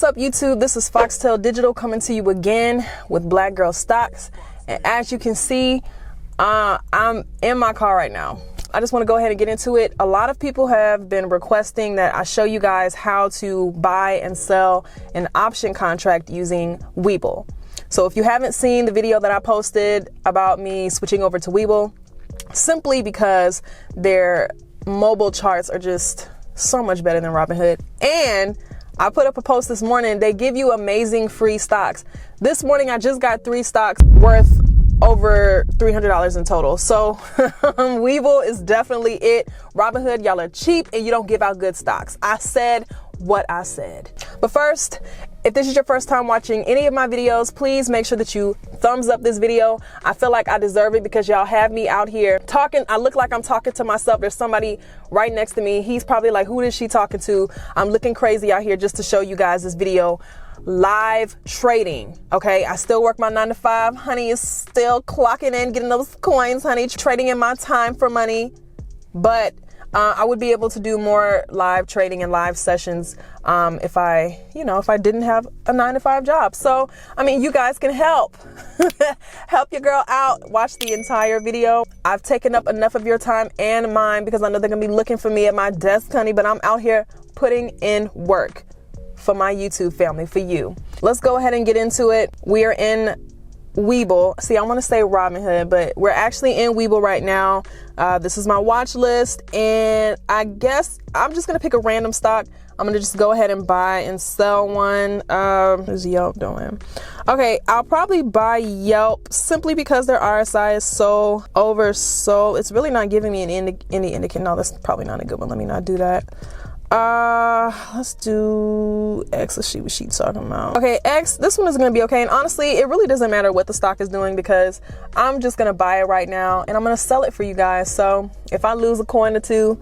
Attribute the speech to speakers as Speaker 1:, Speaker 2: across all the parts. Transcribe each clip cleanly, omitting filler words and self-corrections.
Speaker 1: up, YouTube? This is Foxtail Digital coming to you again with Black Girl Stocks. And as you can see, I'm in my car right now. I just want to go ahead and get into it. A lot of people have been requesting that I show you guys how to buy and sell an option contract using Webull. So if you haven't seen the video that I posted about me switching over to Webull, simply because their mobile charts are just so much better than Robinhood. And I put up a post this morning. They give you amazing free stocks. This morning, I just got 3 stocks worth over $300 in total. So Webull is definitely it. Robinhood, y'all are cheap and you don't give out good stocks. I said what I said. But first, if this is your first time watching any of my videos, please make sure that you thumbs up this video. I feel like I deserve it because y'all have me out here talking. I look like I'm talking to myself. There's somebody right next to me. He's probably like, who is she talking to? I'm looking crazy out here just to show you guys this video. Live trading. Okay, I still work my 9 to 5. Honey is still clocking in, getting those coins, honey, trading in my time for money. But I would be able to do more live trading and live sessions if I didn't have a 9 to 5 job. So, I mean, you guys can help. Help your girl out. Watch the entire video. I've taken up enough of your time and mine because I know they're going to be looking for me at my desk, honey, but I'm out here putting in work for my YouTube family, for you. Let's go ahead and get into it. We are in Webull. See, I want to say Robinhood, but we're actually in Webull right now. This is my watch list, and I guess I'm just going to pick a random stock. I'm going to just go ahead and buy and sell one. Who's Yelp doing? Okay, I'll probably buy Yelp simply because their RSI is so oversold. It's really not giving me any indicator. No, that's probably not a good one. Let me not do that. Let's do X. Let's see what she's talking about. Okay, X, this one is going to be okay. And honestly, it really doesn't matter what the stock is doing because I'm just going to buy it right now and I'm going to sell it for you guys. So if I lose a coin or two,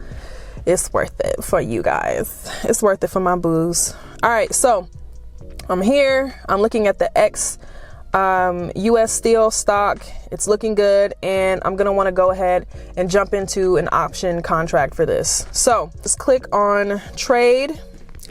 Speaker 1: it's worth it for you guys. It's worth it for my booze. All right, so I'm here. I'm looking at the X US Steel stock. It's looking good, and I'm gonna want to go ahead and jump into an option contract for this. So just click on trade.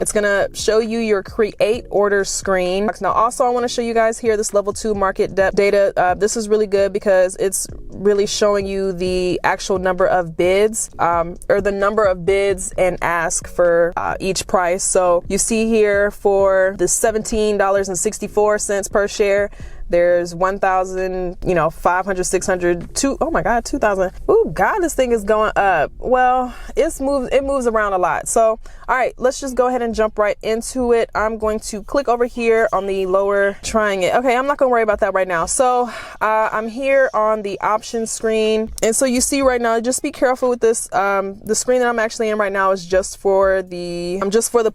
Speaker 1: It's gonna show you your create order screen. Now also I want to show you guys here this level 2 market depth data. This is really good because it's really showing you the actual number of bids or the number of bids and ask for each price. So you see here for the $17.64 per share, there's 1,000, 500, 600, oh my God, 2,000. Oh God, this thing is going up. Well, it moves around a lot. So, all right, let's just go ahead and jump right into it. I'm going to click over here on the lower, trying it. Okay, I'm not gonna worry about that right now. So I'm here on the option screen. And so you see right now, just be careful with this. The screen that I'm actually in right now is just for the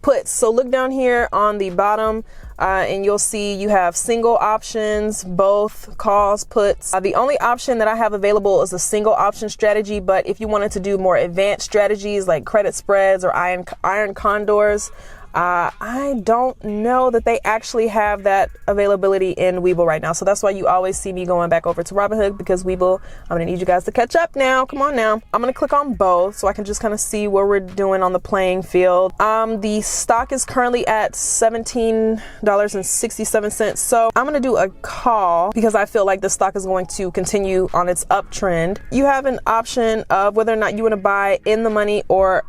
Speaker 1: puts. So look down here on the bottom. And you'll see you have single options, both calls, puts. The only option that I have available is a single option strategy, but if you wanted to do more advanced strategies like credit spreads or iron condors, I don't know that they actually have that availability in Webull right now. So that's why you always see me going back over to Robinhood, because Webull, I'm gonna need you guys to catch up now. Come on now. I'm gonna click on both so I can just kind of see where we're doing on the playing field. The stock is currently at $17.67. So I'm gonna do a call because I feel like the stock is going to continue on its uptrend. You have an option of whether or not you want to buy in the money or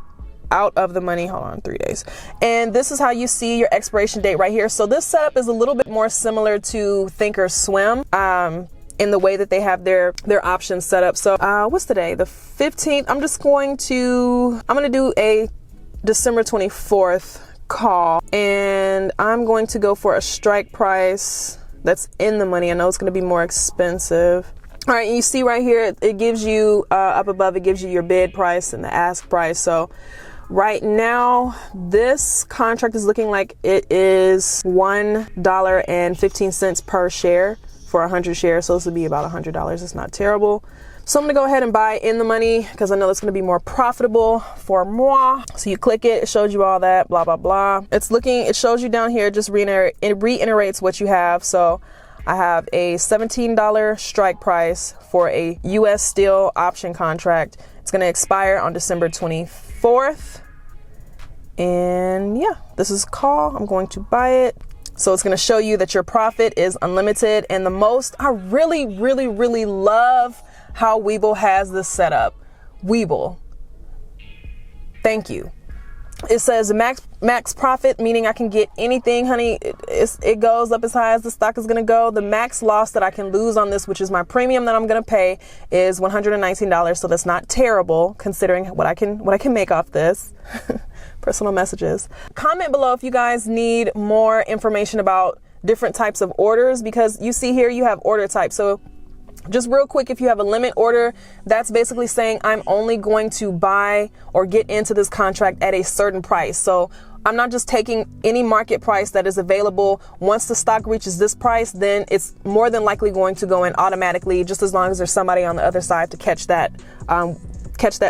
Speaker 1: out of the money. Hold on, 3 days. And this is how you see your expiration date right here. So this setup is a little bit more similar to Thinkorswim in the way that they have their options set up. So what's today? The 15th. I'm going to do a December 24th call, and I'm going to go for a strike price that's in the money. I know it's going to be more expensive. All right, you see right here, it gives you up above, it gives you your bid price and the ask price. So right now, this contract is looking like it is $1.15 per share for 100 shares. So this would be about $100. It's not terrible. So I'm gonna go ahead and buy in the money because I know it's gonna be more profitable for moi. So you click it, it shows you all that, blah, blah, blah. It shows you down here, just it reiterates what you have. So I have a $17 strike price for a US Steel option contract. It's gonna expire on December 24th. And yeah, this is call. I'm going to buy it. So it's going to show you that your profit is unlimited. And the most, I really, really, really love how Webull has this set up. Webull, thank you. It says max profit, meaning I can get anything, honey. It goes up as high as the stock is going to go. The max loss that I can lose on this, which is my premium that I'm going to pay, is $119. So that's not terrible considering what I can make off this. Personal messages. Comment below if you guys need more information about different types of orders, because you see here you have order type. So just real quick, if you have a limit order, that's basically saying I'm only going to buy or get into this contract at a certain price. So I'm not just taking any market price that is available. Once the stock reaches this price, then it's more than likely going to go in automatically, just as long as there's somebody on the other side to catch that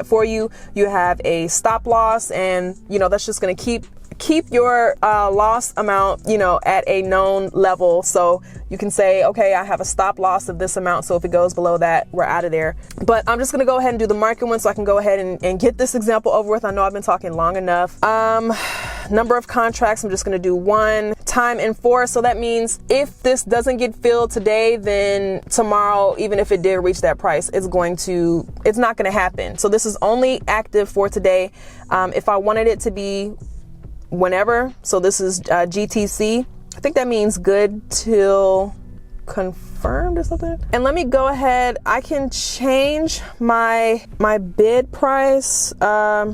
Speaker 1: for you. You have a stop loss, and that's just going to keep your loss amount, at a known level. So you can say, okay, I have a stop loss of this amount. So if it goes below that, we're out of there. But I'm just going to go ahead and do the market one so I can go ahead and get this example over with. I know I've been talking long enough. Number of contracts, I'm just going to do 1. Time in 4. So that means if this doesn't get filled today, then tomorrow, even if it did reach that price, it's not going to happen. So this is only active for today. If I wanted it to be whenever, so this is GTC. I think that means good till confirmed or something. And let me go ahead. I can change my bid price. I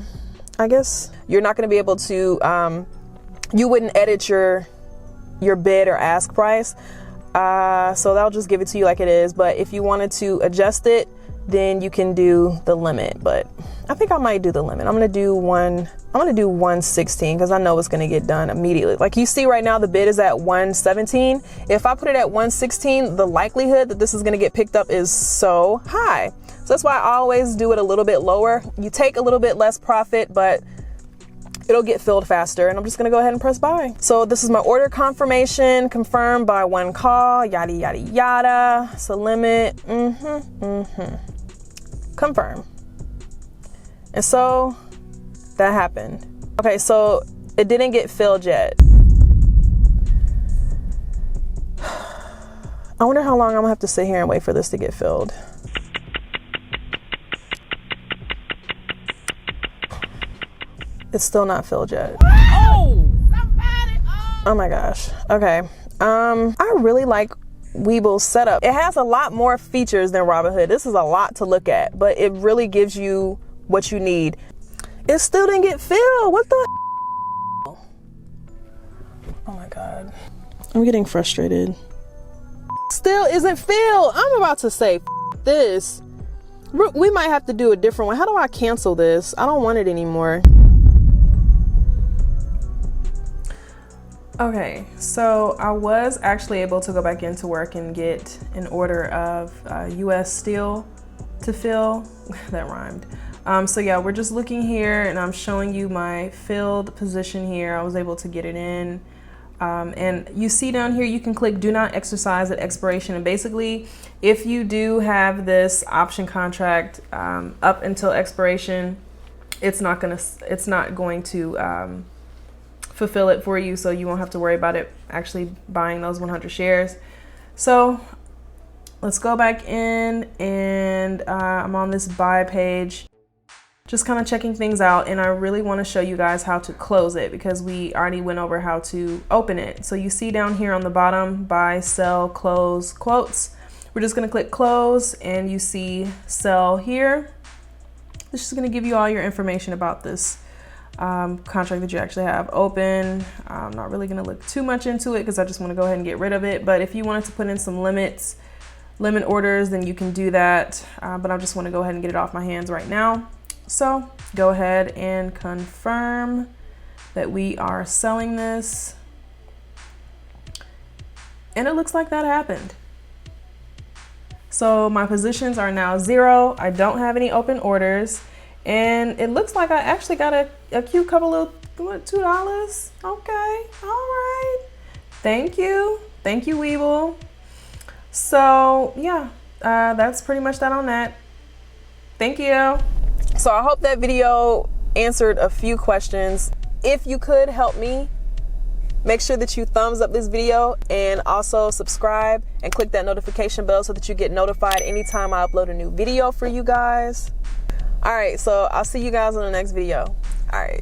Speaker 1: guess you're not going to be able to. You wouldn't edit your bid or ask price. So that'll just give it to you like it is. But if you wanted to adjust it, then you can do the limit. But I think I might do the limit. I'm going to do 116 because I know it's going to get done immediately. Like you see right now, the bid is at 117. If I put it at 116, the likelihood that this is going to get picked up is so high. So that's why I always do it a little bit lower. You take a little bit less profit, but it'll get filled faster. And I'm just going to go ahead and press buy. So this is my order confirmation, confirmed by 1 call, yada, yada, yada. So limit, confirm. And so that happened. Okay, so it didn't get filled yet. I wonder how long I'm gonna have to sit here and wait for this to get filled. It's still not filled yet. Oh my gosh. Okay. I really like Webull's setup. It has a lot more features than Robinhood. This is a lot to look at, but it really gives you what you need. It still didn't get filled. What the? Oh my God. I'm getting frustrated. Still isn't filled. I'm about to say this. We might have to do a different one. How do I cancel this? I don't want it anymore. Okay, so I was actually able to go back into work and get an order of US Steel to fill. That rhymed. So yeah, we're just looking here and I'm showing you my filled position here. I was able to get it in. And you see down here, you can click do not exercise at expiration. And basically, if you do have this option contract up until expiration, it's not going to fulfill it for you. So you won't have to worry about it actually buying those 100 shares. So let's go back in and I'm on this buy page. Just kind of checking things out, and I really want to show you guys how to close it because we already went over how to open it. So you see down here on the bottom, buy, sell, close, quotes. We're just going to click close and you see sell here. This is going to give you all your information about this contract that you actually have open. I'm not really going to look too much into it because I just want to go ahead and get rid of it. But if you wanted to put in some limit orders, then you can do that. But I just want to go ahead and get it off my hands right now. So go ahead and confirm that we are selling this. And it looks like that happened. So my positions are now 0. I don't have any open orders. And it looks like I actually got a cute couple of, what, $2? Okay, all right. Thank you. Thank you, Webull. So yeah, that's pretty much that on that. Thank you. So I hope that video answered a few questions. if you could help me, make sure that you thumbs up this video and also subscribe and click that notification bell so that you get notified anytime I upload a new video for you guys. All right, so I'll see you guys in the next video. All right.